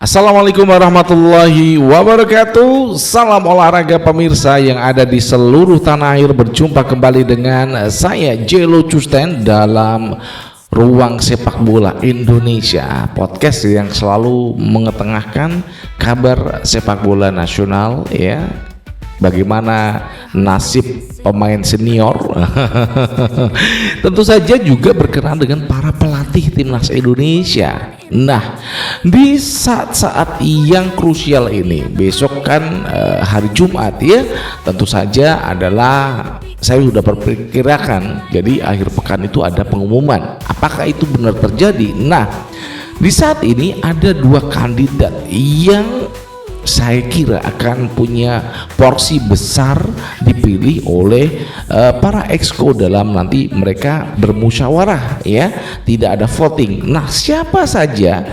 Assalamualaikum warahmatullahi wabarakatuh. Salam olahraga pemirsa yang ada di seluruh tanah air. Berjumpa kembali dengan saya Jelo Custen dalam Ruang Sepak Bola Indonesia, podcast yang selalu mengetengahkan kabar sepak bola nasional, ya. Bagaimana nasib pemain senior tentu saja juga berkenan dengan para pelatih timnas Indonesia. Nah, di saat-saat yang krusial ini, besok kan hari Jumat, ya, tentu saja adalah saya sudah perkirakan, jadi akhir pekan itu ada pengumuman. Apakah itu benar terjadi? Nah, di saat ini ada dua kandidat yang saya kira akan punya porsi besar dipilih oleh para exco dalam nanti mereka bermusyawarah, ya, tidak ada voting. Nah, siapa saja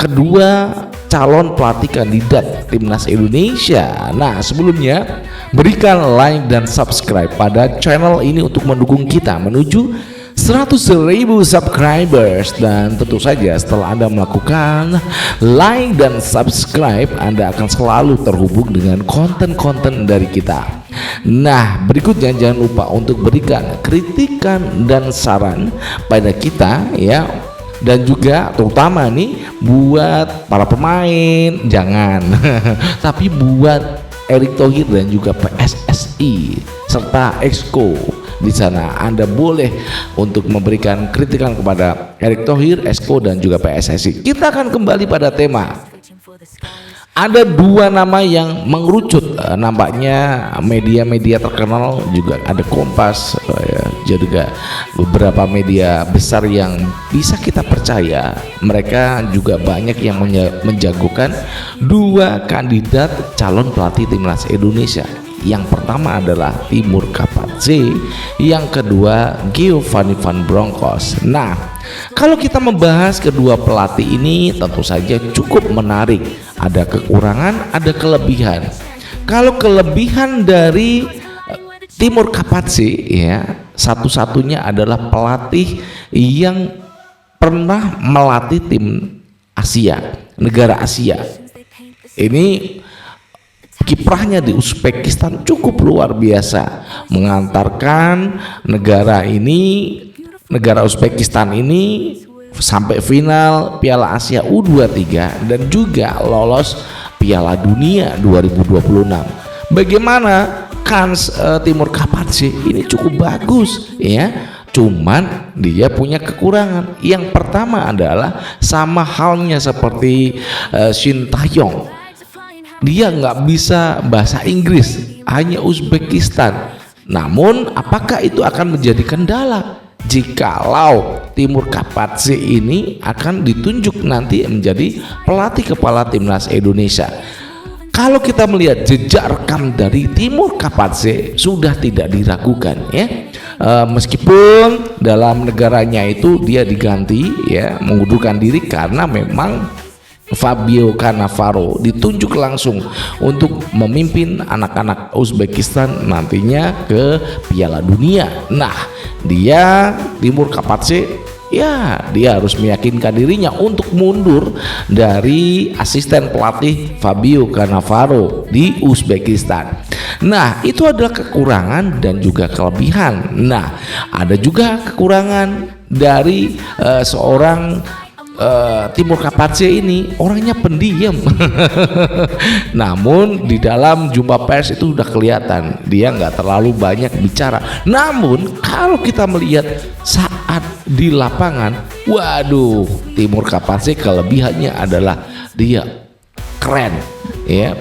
kedua calon pelatih kandidat timnas Indonesia? Nah, sebelumnya berikan like dan subscribe pada channel ini untuk mendukung kita menuju 100.000 subscribers, dan tentu saja setelah Anda melakukan like dan subscribe, Anda akan selalu terhubung dengan konten-konten dari kita. Nah, berikutnya jangan lupa untuk berikan kritikan dan saran pada kita, ya, dan juga terutama nih buat para pemain jangan tapi buat Erick Thohir dan juga PSSI serta Exco. Di sana Anda boleh untuk memberikan kritikan kepada Erick Thohir, Exco dan juga PSSI. Kita akan kembali pada tema. Ada dua nama yang mengerucut, nampaknya media-media terkenal juga ada Kompas, juga beberapa media besar yang bisa kita percaya. Mereka juga banyak yang menjagokan dua kandidat calon pelatih timnas Indonesia. Yang pertama adalah Timur Kapatze, yang kedua Giovanni Van Bronckhorst. Nah, kalau kita membahas kedua pelatih ini tentu saja cukup menarik. Ada kekurangan, ada kelebihan. Kalau kelebihan dari Timur Kapatze, ya, satu-satunya adalah pelatih yang pernah melatih tim Asia, negara Asia. Ini kiprahnya di Uzbekistan cukup luar biasa, mengantarkan negara Uzbekistan ini sampai final Piala Asia U23 dan juga lolos Piala Dunia 2026. Bagaimana kans Timur Kapatze ini cukup bagus, ya. Cuman dia punya kekurangan. Yang pertama adalah sama halnya seperti Shin Tae-yong. Dia nggak bisa bahasa Inggris, hanya Uzbekistan. Namun apakah itu akan menjadi kendala jikalau Timur Kapatze ini akan ditunjuk nanti menjadi pelatih kepala timnas Indonesia? Kalau kita melihat jejak rekam dari Timur Kapatze sudah tidak diragukan, ya. Meskipun dalam negaranya itu dia diganti, ya, mengundurkan diri karena memang Fabio Cannavaro ditunjuk langsung untuk memimpin anak-anak Uzbekistan nantinya ke Piala Dunia. Nah, dia Timur Kapatze, ya, dia harus meyakinkan dirinya untuk mundur dari asisten pelatih Fabio Cannavaro di Uzbekistan. Nah, itu adalah kekurangan dan juga kelebihan. Nah, ada juga kekurangan dari seorang Timur Kapatze ini, orangnya pendiam. Namun di dalam jumpa pers itu udah kelihatan dia nggak terlalu banyak bicara. Namun kalau kita melihat saat di lapangan, waduh, Timur Kapatze kelebihannya adalah dia keren, ya,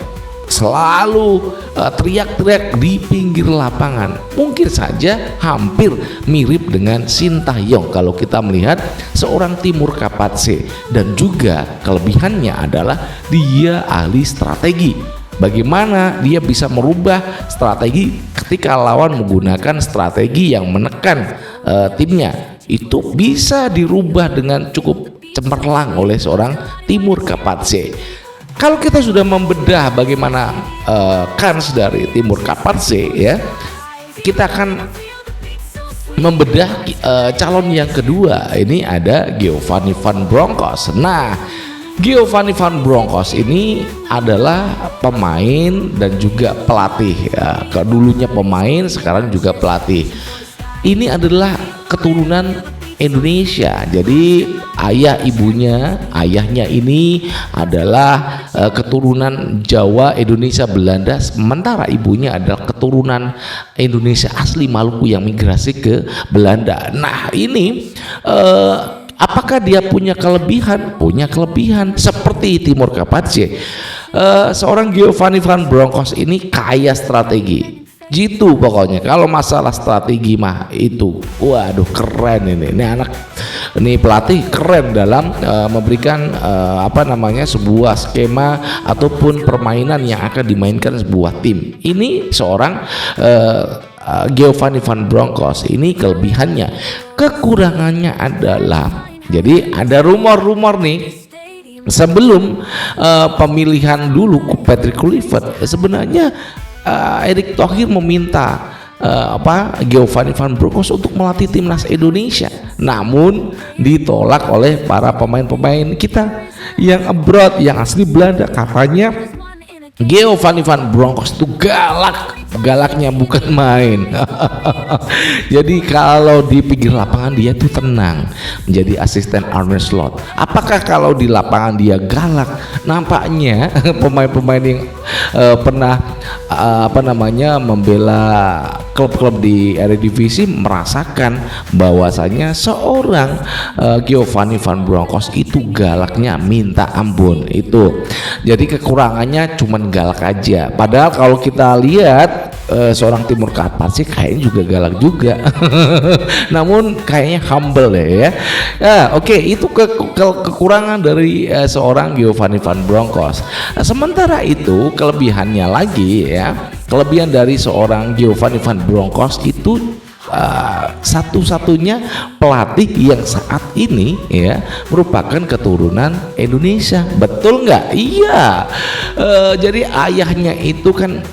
selalu teriak-teriak di pinggir lapangan. Mungkin saja hampir mirip dengan Shin Tae-yong kalau kita melihat seorang Timur Kapatze. Dan juga kelebihannya adalah dia ahli strategi. Bagaimana dia bisa merubah strategi ketika lawan menggunakan strategi yang menekan timnya, itu bisa dirubah dengan cukup cemerlang oleh seorang Timur Kapatze. Kalau kita sudah membedah bagaimana kans dari Timur Kapatze, ya, kita akan membedah calon yang kedua. Ini ada Giovanni Van Bronckhorst. Nah, Giovanni Van Bronckhorst ini adalah pemain dan juga pelatih ya. Dulunya pemain, sekarang juga pelatih. Ini adalah keturunan Indonesia. Jadi ayahnya ini adalah keturunan Jawa, Indonesia, Belanda, sementara ibunya adalah keturunan Indonesia asli Maluku yang migrasi ke Belanda. Nah, ini apakah dia punya kelebihan? Punya kelebihan seperti Timur Kapatse. Seorang Giovanni Van Bronckhorst ini kaya strategi. Gitu pokoknya. Kalau masalah strategi mah itu, waduh keren ini. Ini pelatih keren dalam memberikan sebuah skema ataupun permainan yang akan dimainkan sebuah tim. Ini seorang Giovanni Van Bronckhorst ini kelebihannya. Kekurangannya adalah, jadi ada rumor-rumor nih sebelum pemilihan dulu Patrick Kluivert, sebenarnya Erick Thohir meminta Giovanni Van Bronckhorst untuk melatih timnas Indonesia, namun ditolak oleh para pemain-pemain kita yang abroad, yang asli Belanda. Katanya Giovanni Van Bronckhorst itu galaknya bukan main. Jadi kalau di pinggir lapangan dia tuh tenang, menjadi asisten Arne Slot. Apakah kalau di lapangan dia galak? Nampaknya pemain-pemain yang pernah membela klub-klub di Eredivisie merasakan bahwasanya seorang Giovanni Van Bronckhorst itu galaknya minta ampun itu. Jadi kekurangannya cuman galak aja. Padahal kalau kita lihat seorang Timur Kapatse kayaknya juga galak juga. Namun kayaknya humble ya. Oke, itu kekurangan dari seorang Giovanni Van Bronckhorst. Sementara itu kelebihannya lagi ya. Kelebihan dari seorang Giovanni Van Bronckhorst itu satu-satunya pelatih yang saat ini ya merupakan keturunan Indonesia. Betul nggak? Iya. Jadi ayahnya itu kan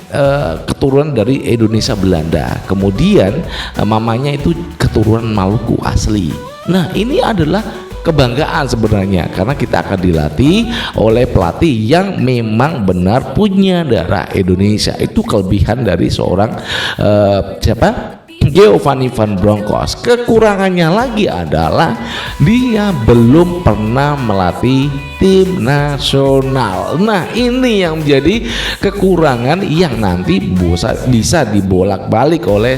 keturunan dari Indonesia Belanda, kemudian mamanya itu keturunan Maluku asli. Nah, ini adalah kebanggaan sebenarnya karena kita akan dilatih oleh pelatih yang memang benar punya darah Indonesia. Itu kelebihan dari seorang Giovanni Van Bronckhorst. Kekurangannya lagi adalah dia belum pernah melatih tim nasional. Nah, ini yang menjadi kekurangan yang nanti bisa dibolak-balik oleh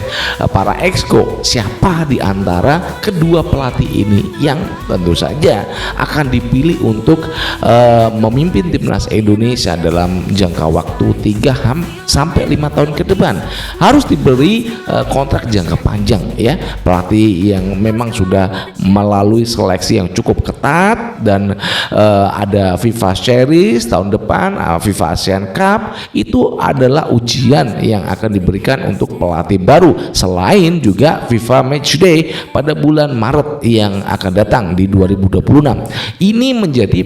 para exco. Siapa di antara kedua pelatih ini yang tentu saja akan dipilih untuk memimpin timnas Indonesia dalam jangka waktu 3 sampai 5 tahun ke depan. Harus diberi kontrak jangka panjang ya, pelatih yang memang sudah melalui seleksi yang cukup ketat dan ada FIFA Series tahun depan, FIFA Asian Cup. Itu adalah ujian yang akan diberikan untuk pelatih baru, selain juga FIFA Matchday pada bulan Maret yang akan datang di 2026. Ini menjadi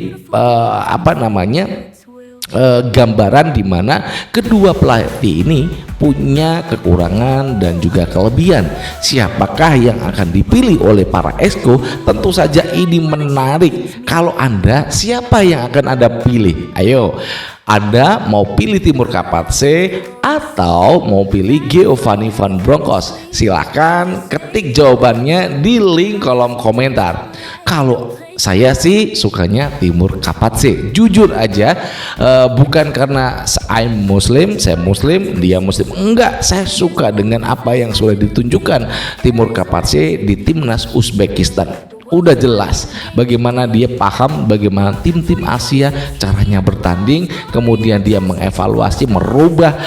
gambaran di mana kedua pelatih ini punya kekurangan dan juga kelebihan. Siapakah yang akan dipilih oleh para exco? Tentu saja ini menarik. Kalau Anda, siapa yang akan Anda pilih? Ayo, Anda mau pilih Timur Kapatse atau mau pilih Giovanni Van Bronckhorst? Silahkan ketik jawabannya di link kolom komentar. Kalau saya sih sukanya Timur Kapatse, jujur aja, bukan karena saya Muslim, dia Muslim, enggak. Saya suka dengan apa yang sudah ditunjukkan Timur Kapatse di timnas Uzbekistan. Udah jelas bagaimana dia paham bagaimana tim-tim Asia caranya bertanding, kemudian dia mengevaluasi, merubah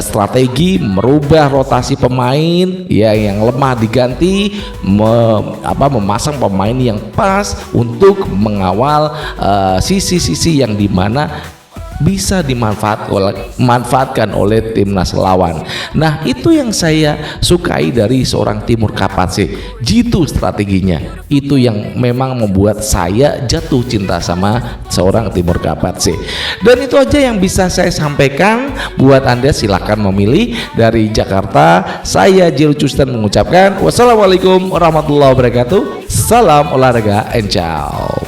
strategi, merubah rotasi pemain ya, yang lemah diganti, memasang pemain yang pas untuk mengawal sisi-sisi yang dimana bisa dimanfaatkan oleh timnas lawan. Nah, itu yang saya sukai dari seorang Timur Kapatse. Jitu strateginya. Itu yang memang membuat saya jatuh cinta sama seorang Timur Kapatse. Dan itu aja yang bisa saya sampaikan. Buat Anda silakan memilih. Dari Jakarta, saya Jiru Custan mengucapkan wassalamualaikum warahmatullahi wabarakatuh. Salam olahraga and ciao.